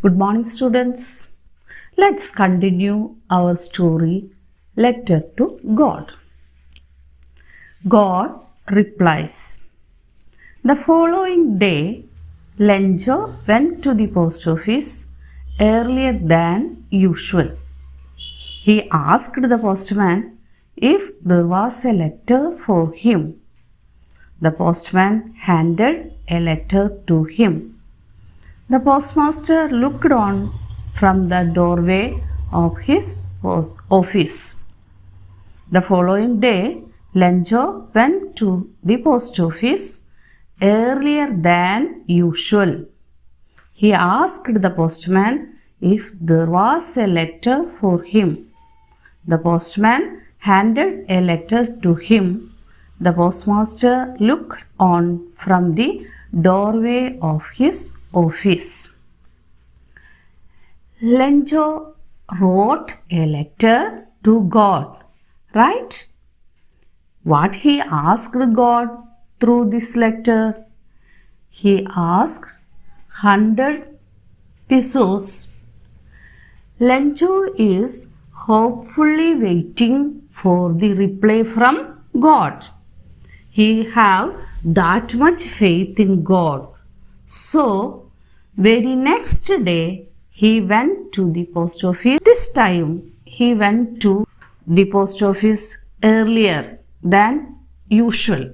Good morning, students. Let's continue our story, Letter to God. God replies. The following day, Lenjo went to the post office earlier than usual. He asked the postman if there was a letter for him. The postman handed a letter to him. The postmaster looked on from the doorway of his office. The following day, Lenjo went to the post office earlier than usual. He asked the postman if there was a letter for him. The postman handed a letter to him. The postmaster looked on from the doorway of his office. Lenjo wrote a letter to God, right? What he asked God through this letter? He asked 100 pesos. Lenjo is hopefully waiting for the reply from God. He have that much faith in God. So, very next day, he went to the post office. This time, he went to the post office earlier than usual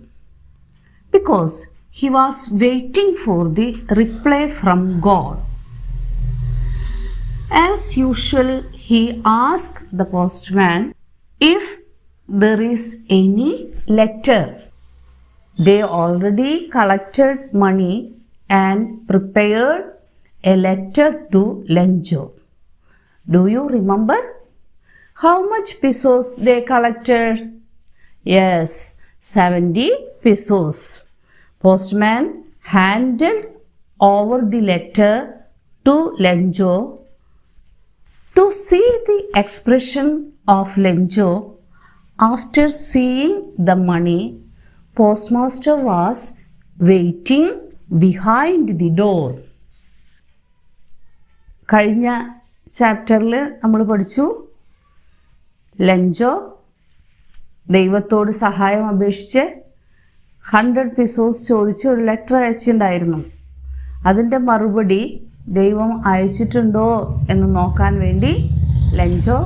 because he was waiting for the reply from God. As usual, he asked the postman if there is any letter. They already collected money and prepared a letter to Lenjo. Do you remember how much pesos they collected? Yes, 70 pesos. Postman handed over the letter to Lenjo. To see the expression of Lenjo after seeing the money, postmaster was waiting behind the door. കഴിഞ്ഞ ചാപ്റ്ററിൽ നമ്മൾ പഠിച്ചു Lencho ദൈവത്തോട് സഹായം അപേക്ഷിച്ച് 100 pesos ചോദിച്ച് ഒരു letter അയച്ചിട്ടുണ്ടായിരുന്നു. അതിൻ്റെ മറുപടി ദൈവം അയച്ചിട്ടുണ്ടോ എന്ന് നോക്കാൻ വേണ്ടി ലെഞ്ചോ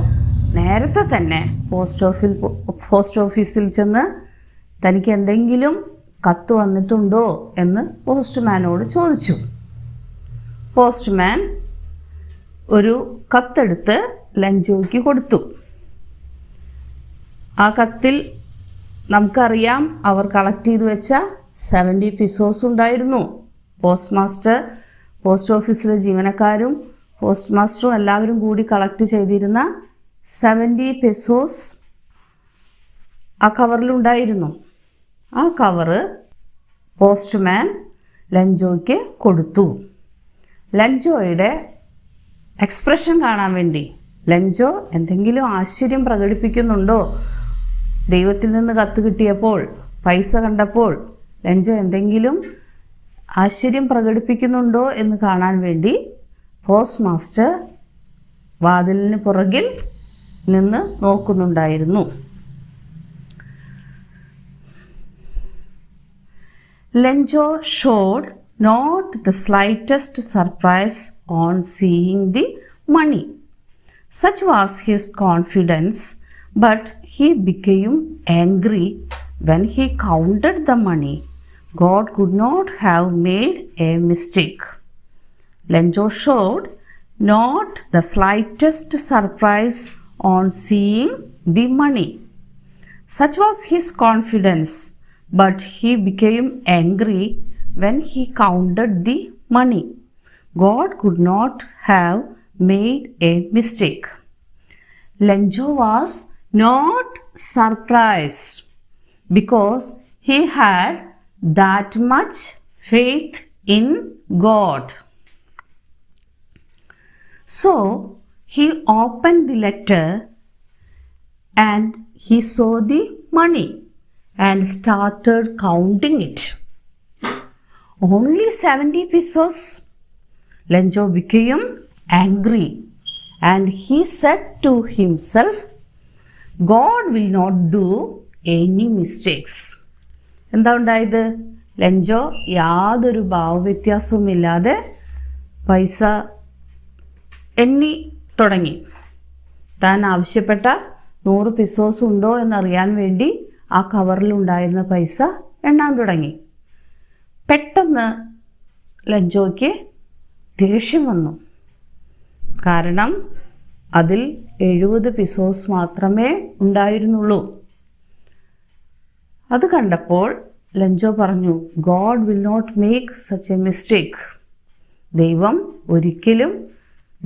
നേരത്തെ തന്നെ പോസ്റ്റ് ഓഫീസിൽ ചെന്ന് തനിക്ക് എന്തെങ്കിലും കത്ത് വന്നിട്ടുണ്ടോ എന്ന് പോസ്റ്റ്മാനോട് ചോദിച്ചു. പോസ്റ്റ്മാൻ ഒരു കത്തെടുത്ത് ലെഞ്ചോയ്ക്ക് കൊടുത്തു. ആ കത്തിൽ നമുക്കറിയാം അവർ കളക്ട് ചെയ്ത് വെച്ച 70 പെസോസ് ഉണ്ടായിരുന്നു. പോസ്റ്റ് ഓഫീസിലെ ജീവനക്കാരും പോസ്റ്റ് മാസ്റ്ററും എല്ലാവരും കൂടി കളക്ട് ചെയ്തിരുന്ന 70 പെസോസ് ആ കവറിലുണ്ടായിരുന്നു. ആ കവറ് പോസ്റ്റ്മാൻ ലെഞ്ചോയ്ക്ക് കൊടുത്തു. ലെഞ്ചോയുടെ എക്സ്പ്രഷൻ കാണാൻ വേണ്ടി ലെഞ്ചോ എന്തെങ്കിലും ആശ്ചര്യം പ്രകടിപ്പിക്കുന്നുണ്ടോ? ദൈവത്തിൽ നിന്ന് കത്ത് കിട്ടിയപ്പോൾ, പൈസ കണ്ടപ്പോൾ ലെഞ്ചോ എന്തെങ്കിലും ആശ്ചര്യം പ്രകടിപ്പിക്കുന്നുണ്ടോ എന്ന് കാണാൻ വേണ്ടി പോസ്റ്റ് മാസ്റ്റർ വാതിലിന് പുറകിൽ നിന്ന് നോക്കുന്നുണ്ടായിരുന്നു. Lenjo showed not the slightest surprise on seeing the money. Such was his confidence, but he became angry when he counted the money. God could not have made a mistake. Lenjo showed not the slightest surprise on seeing the money. Such was his confidence, but he became angry when he counted the money. God could not have made a mistake. Lenjo was not surprised because he had that much faith in God. So he opened the letter and he saw the money and started counting it. Only 70 pesos. Lenjo became angry, and he said to himself, God will not do any mistakes. എന്താ ഉണ്ടായത്? Lencho യാതൊരു ഭാവവ്യത്യാസവുമില്ലാതെ പൈസ എണ്ണി തുടങ്ങി. താൻ ആവശ്യപ്പെട്ട 100 പിസോസ് ഉണ്ടോ എന്നറിയാൻ വേണ്ടി ആ കവറിലുണ്ടായിരുന്ന പൈസ എണ്ണാൻ തുടങ്ങി. പെട്ടെന്ന് ലെഞ്ചോയ്ക്ക് ദേഷ്യം വന്നു. കാരണം അതിൽ 70 പിസോസ് മാത്രമേ ഉണ്ടായിരുന്നുള്ളൂ. അത് കണ്ടപ്പോൾ ലെഞ്ചോ പറഞ്ഞു, God will not make such a mistake.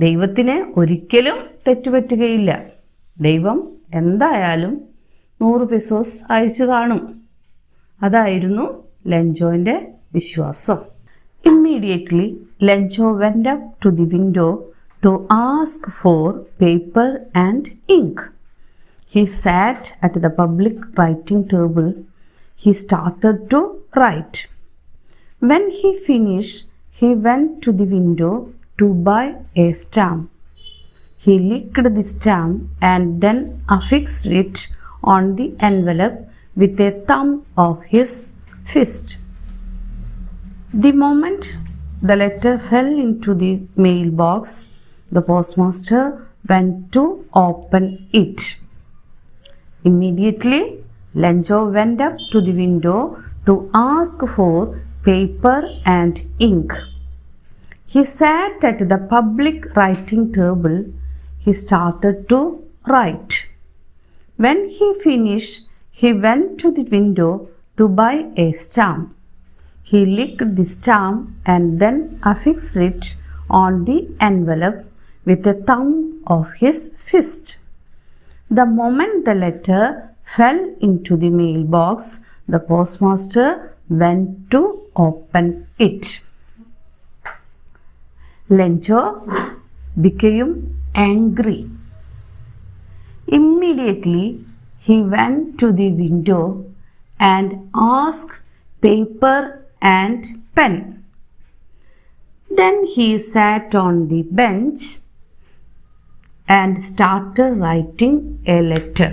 ദൈവത്തിന് ഒരിക്കലും തെറ്റുപറ്റുകയില്ല. ദൈവം എന്തായാലും 100 പിസോസ് അയച്ചു കാണും. അതായിരുന്നു ലെഞ്ചോൻ്റെ വിശ്വാസം. Immediately, Lencho went up to the window to ask for paper and ink. He sat at the public writing table. He started to write. When he finished, he went to the window to buy a stamp. He licked the stamp and then affixed it on the envelope with a thumb of his fist. The moment the letter fell into the mailbox, the postmaster went to open it. Immediately, Lencho went up to the window to ask for paper and ink. He sat at the public writing table. He started to write. When he finished, he went to the window to buy a stamp. He licked the stamp and then affixed it on the envelope with a thumb of his fist. The moment the letter fell into the mailbox, the postmaster went to open it. Lencho became angry. Immediately, he went to the window and asked paper and pen. Then he sat on the bench and started writing a letter.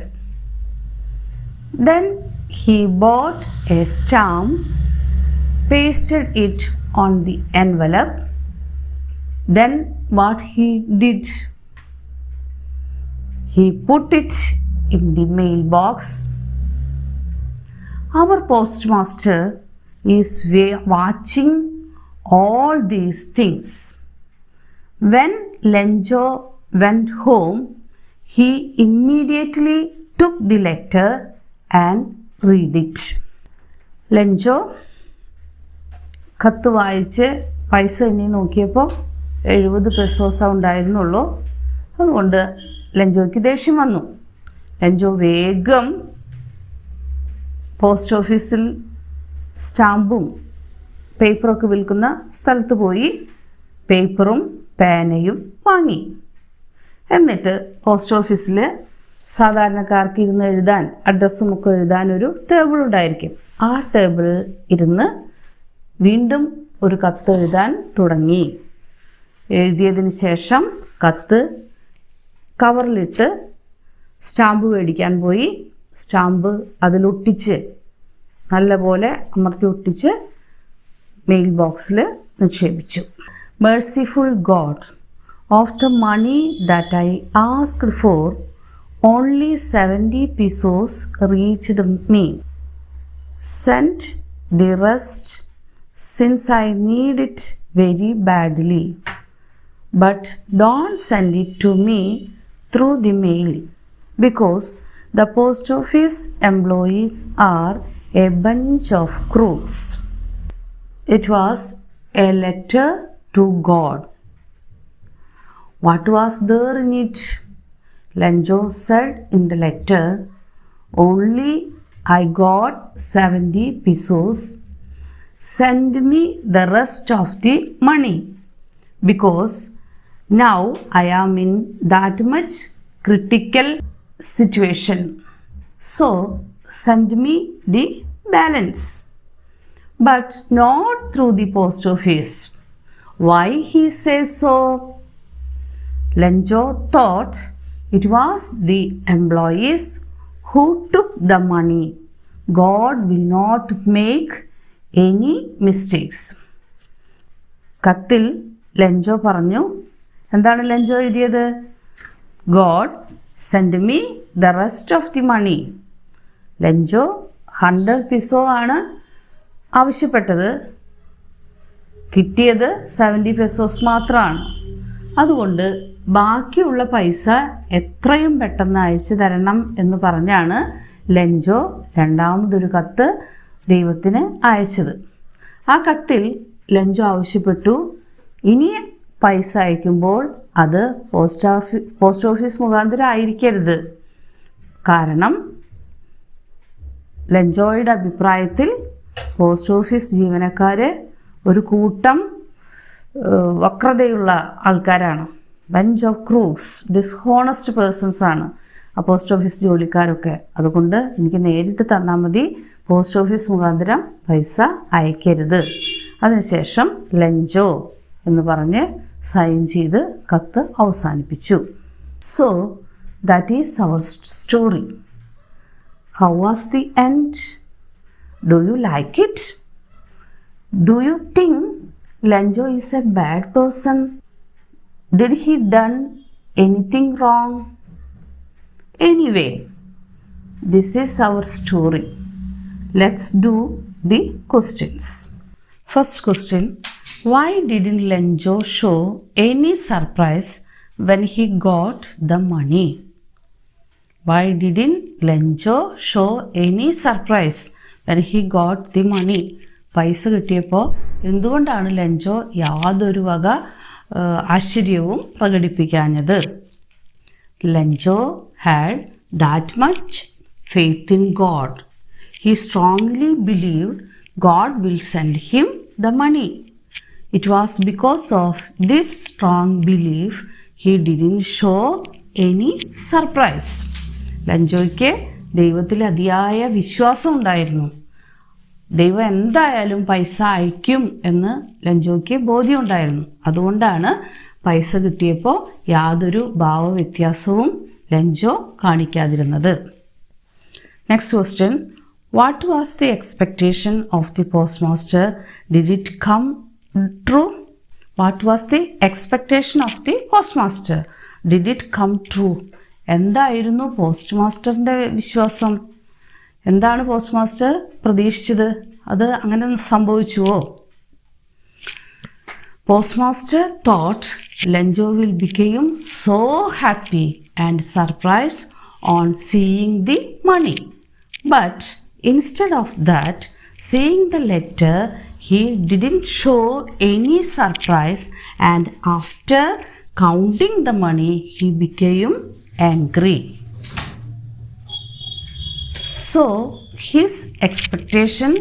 Then he bought a stamp, pasted it on the envelope. Then what he did? He put it in the mailbox. Our postmaster is watching all these things. When Lencho went home, he immediately took the letter and read it. Lencho കത്ത് വായിച്ച് പൈസ എണ്ണി നോക്കിയപ്പോൾ 70 പെസോസാണ് ഉണ്ടായിരുന്നുള്ളൂ. അതുകൊണ്ട് ലെഞ്ചോയ്ക്ക് ദേഷ്യം വന്നു. Lencho വേഗം പോസ്റ്റ് ഓഫീസിൽ സ്റ്റാമ്പും പേപ്പറൊക്കെ വിൽക്കുന്ന സ്ഥലത്ത് പോയി പേപ്പറും പേനയും വാങ്ങി. എന്നിട്ട് പോസ്റ്റ് ഓഫീസിൽ സാധാരണക്കാർക്ക് ഇരുന്ന് എഴുതാൻ അഡ്രസ്സും ഒക്കെ എഴുതാൻ ഒരു ടേബിൾ ഉണ്ടായിരിക്കും. ആ ടേബിളിൽ ഇരുന്ന് വീണ്ടും ഒരു കത്ത് എഴുതാൻ തുടങ്ങി. എഴുതിയതിന് ശേഷം കത്ത് കവറിലിട്ട് സ്റ്റാമ്പ് മേടിക്കാൻ പോയി. സ്റ്റാമ്പ് അതിലൊട്ടിച്ച് നല്ലപോലെ അമർത്തി ഒട്ടിച്ച് മെയിൽ ബോക്സിൽ നിക്ഷേപിച്ചു. Merciful God, of the money that I asked for, only 70 pesos reached me. Send the rest since I need it very badly. But don't send it to me through the mail, because the post office employees are a bunch of crooks. It was a letter to God. What was there in it? Lencho said in the letter, only I got 70 pesos. Send me the rest of the money, because now I am in that much critical situation. So send me the balance. But not through the post office. Why he says so? Lenjo thought it was the employees who took the money. God will not make any mistakes. കത്തിൽ Lencho പറഞ്ഞു, എന്താണ് Lencho എഴുതിയത്? God send me the rest of the money. Lencho 100 പിസോ ആണ് ആവശ്യപ്പെട്ടത്, കിട്ടിയത് 70 pesos മാത്രമാണ്. അതുകൊണ്ട് ബാക്കിയുള്ള പൈസ എത്രയും പെട്ടെന്ന് അയച്ചു തരണം എന്ന് പറഞ്ഞാണ് ലെഞ്ചോ രണ്ടാമതൊരു കത്ത് ദൈവത്തിന് അയച്ചത്. ആ കത്തിൽ ലെഞ്ചോ ആവശ്യപ്പെട്ടു, ഇനി പൈസ അയക്കുമ്പോൾ അത് പോസ്റ്റ് ഓഫീസ് മുഖാന്തരം ആയിരിക്കരുത്. കാരണം ലെഞ്ചോയുടെ അഭിപ്രായത്തിൽ പോസ്റ്റ് ഓഫീസ് ജീവനക്കാർ ഒരു കൂട്ടം വക്രതയുള്ള ആൾക്കാരാണ്. Bunch of crooks, dishonest persons ആണ് ആ പോസ്റ്റ് ഓഫീസ് ജോലിക്കാരൊക്കെ. അതുകൊണ്ട് എനിക്ക് നേരിട്ട് തന്നാൽ മതി, പോസ്റ്റ് ഓഫീസ് മുഖാന്തരം പൈസ അയക്കരുത്. അതിനുശേഷം ലെഞ്ചോ എന്ന് പറഞ്ഞ് സൈൻ ചെയ്ത് കത്ത് അവസാനിപ്പിച്ചു. So that is our story. How was the end? Do you like it? Do you think Lenjo is a bad person? Did he done anything wrong? Anyway, this is our story. Let's do the questions. First question, why didn't Lenjo show any surprise when he got the money? Why didn't Lenjo show any surprise when he got the money? പൈസ കിട്ടിയപ്പോൾ എന്തുകൊണ്ടാണ് Lencho യാതൊരു വക ആശ്ചര്യവും പ്രകടിപ്പിക്കാഞ്ഞത്? Lencho had that much faith in God. He strongly believed God will send him the money. It was because of this strong belief he didn't show any surprise. ലെഞ്ചോയ്ക്ക് ദൈവത്തിൽ അതിയായ വിശ്വാസം ഉണ്ടായിരുന്നു. ദൈവം എന്തായാലും പൈസ അയക്കും എന്ന് ലെഞ്ചോയ്ക്ക് ബോധ്യമുണ്ടായിരുന്നു. അതുകൊണ്ടാണ് പൈസ കിട്ടിയപ്പോൾ യാതൊരു ഭാവവ്യത്യാസവും ലെഞ്ചോ കാണിക്കാതിരുന്നത്. Next question, what was the expectation of the post master? Did it come true? What was the expectation of the post master? Did it come true? എന്തായിരുന്നു പോസ്റ്റ് മാസ്റ്ററിൻ്റെ വിശ്വാസം? എന്താണ് പോസ്റ്റ് മാസ്റ്റർ പ്രതീക്ഷിച്ചത്? അത് അങ്ങനെ സംഭവിച്ചുവോ? Post master thought Lencho will become so happy and surprise on seeing the money. But instead of that, seeing the letter, he didn't show any surprise, and after counting the money, he became angry. So his expectation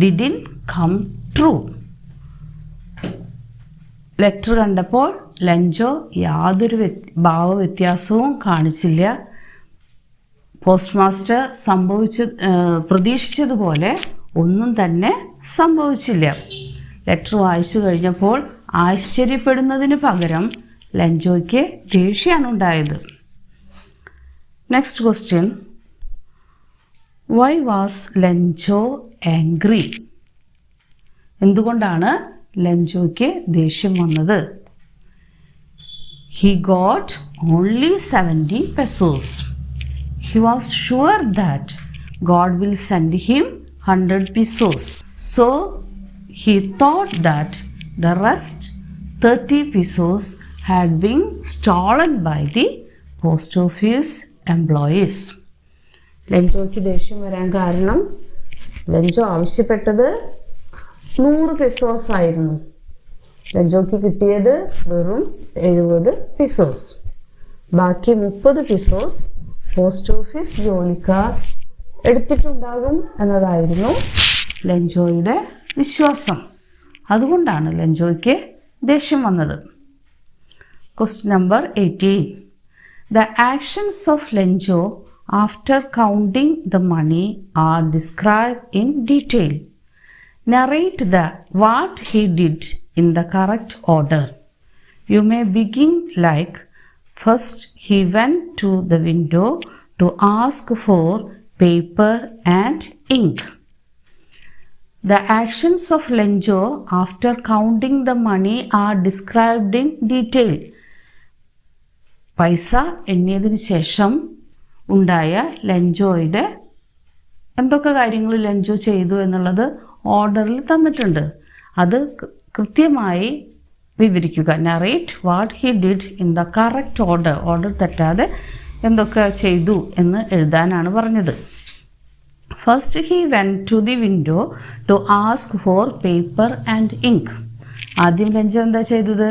didn't come true. Letter കണ്ടപ്പോൾ Lencho യാതൊരു ഭാവവ്യത്യാസവും കാണിച്ചില്ല. Post master പ്രതീക്ഷിച്ചതുപോലെ ഒന്നും തന്നെ സംഭവിച്ചില്ല. Letter വായിച്ചു കഴിഞ്ഞപ്പോൾ ആശ്ചര്യപ്പെടുന്നതിന് പകരം ലെഞ്ചോയ്ക്ക് ദേഷ്യമാണ് ഉണ്ടായത്. Next question, why was Lencho angry? എന്തുകൊണ്ടാണ് ലെഞ്ചോയ്ക്ക് ദേഷ്യം വന്നത്? He got only 70 pesos. He was sure that God will send him 100 pesos. So he thought that the rest 30 pesos had been stolen by the post office employees. ലെഞ്ചോയ്ക്ക് ദേഷ്യം വരാൻ കാരണം Lencho ആവശ്യപ്പെട്ടത് 100 pesos ആയിരുന്നു. ലെഞ്ചോയ്ക്ക് കിട്ടിയത് വെറും 70 പെസോസ്. ബാക്കി 30 pesos post office ജോലിക്കാർ എടുത്തിട്ടുണ്ടാകും എന്നതായിരുന്നു ലെഞ്ചോയുടെ വിശ്വാസം. അതുകൊണ്ടാണ് ലെഞ്ചോയ്ക്ക് ദേഷ്യം വന്നത്. Question number 18. The actions of Lenjo after counting the money are described in detail. Narrate what he did in the correct order. You may begin like, First, he went to the window to ask for paper and ink. The actions of Lenjo after counting the money are described in detail. പൈസ എണ്ണിയതിന് ശേഷം ഉണ്ടായ ലെഞ്ചോയുടെ എന്തൊക്കെ കാര്യങ്ങൾ Lencho ചെയ്തു എന്നുള്ളത് ഓർഡറിൽ തന്നിട്ടുണ്ട്. അത് കൃത്യമായി വിവരിക്കുക. Narrate what he did in the correct order. Order തെറ്റാതെ എന്തൊക്കെ ചെയ്തു എന്ന് എഴുതാനാണ് പറഞ്ഞത്. First he went to the window to ask for paper and ink. ആദ്യം ലെഞ്ചോ എന്താ ചെയ്തത്?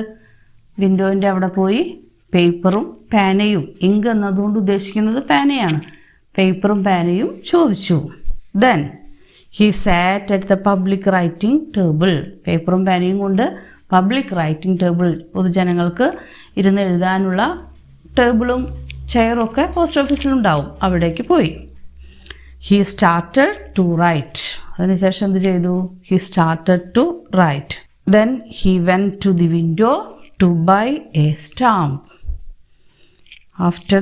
വിൻഡോൻ്റെ അവിടെ പോയി പേപ്പറും പേനയും, ഇങ്ക് എന്നതുകൊണ്ട് ഉദ്ദേശിക്കുന്നത് പേനയാണ്, പേപ്പറും പേനയും ചോദിച്ചു. Then he SAT at the public writing table. പേപ്പറും പേനയും കൊണ്ട് പബ്ലിക് റൈറ്റിംഗ് ടേബിൾ, പൊതുജനങ്ങൾക്ക് ഇരുന്ന് എഴുതാനുള്ള ടേബിളും ചെയറൊക്കെ പോസ്റ്റ് ഓഫീസിലുണ്ടാവും, അവിടേക്ക് പോയി. He started to write. അതിനുശേഷം എന്ത് ചെയ്തു? He started to write. Then he went to the window to buy a stamp. After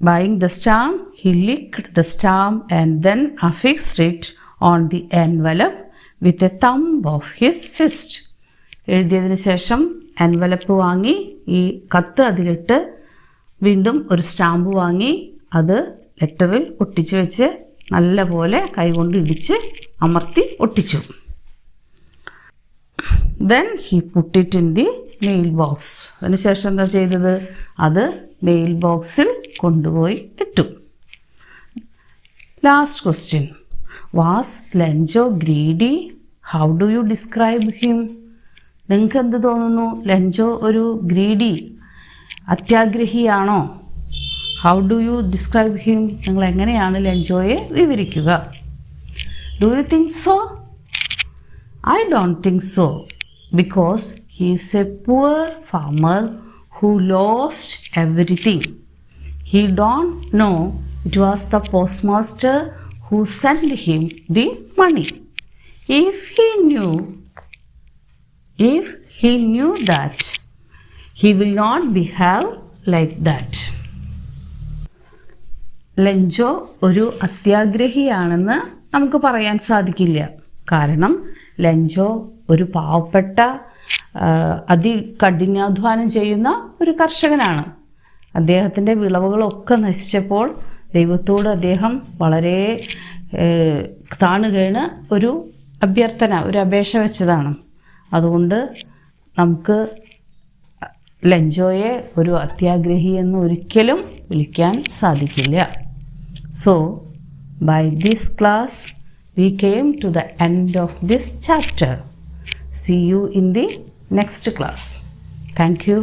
buying the stamp, he licked the stamp and then affixed it on the envelope with a thumb of his fist. എഴുതിയതിന് ശേഷം envelope വാങ്ങി, ഈ കത്ത് അതിലിട്ട് വീണ്ടും ഒരു stamp വാങ്ങി അത് ലെറ്ററിൽ ഒട്ടിച്ച് വെച്ച് നല്ലപോലെ കൈകൊണ്ട് ഇടിച്ച് അമർത്തി ഒട്ടിച്ചു. Then he put it in the mail box. അതിനുശേഷം എന്താ ചെയ്തത്? അത് മെയിൽ ബോക്സിൽ കൊണ്ടുപോയി ഇട്ടു. Last question. Was Lencho greedy? How do you describe him? നിങ്ങൾക്ക് എന്ത് തോന്നുന്നു? ലെഞ്ചോ ഒരു ഗ്രീഡി, അത്യാഗ്രഹിയാണോ? How do you describe him? നിങ്ങൾ എങ്ങനെയാണ് ലെഞ്ചോയെ വിവരിക്കുക? Do you think so? I don't think so, because he is a poor farmer who lost everything. He don't know it was the postmaster who sent him the money. If he knew that, he will not behave like that. Lencho ഒരു അത്യാഗ്രഹിയാണെന്ന് നമുക്ക് പറയാൻ സാധിക്കില്ല. കാരണം Lencho ഒരു പാവപ്പെട്ട അതികഠിനാധ്വാനം ചെയ്യുന്ന ഒരു കർഷകനാണ്. അദ്ദേഹത്തിൻ്റെ വിളവുകളൊക്കെ നശിച്ചപ്പോൾ ദൈവത്തോട് അദ്ദേഹം വളരെ താണുകേണ് ഒരു അഭ്യർത്ഥന, ഒരു അപേക്ഷ വെച്ചതാണ്. അതുകൊണ്ട് നമുക്ക് ലെഞ്ചോയെ ഒരു അത്യാഗ്രഹി എന്ന് ഒരിക്കലും വിളിക്കാൻ സാധിക്കില്ല. So by this class we came to the end of this chapter. See you in the next class. Thank you.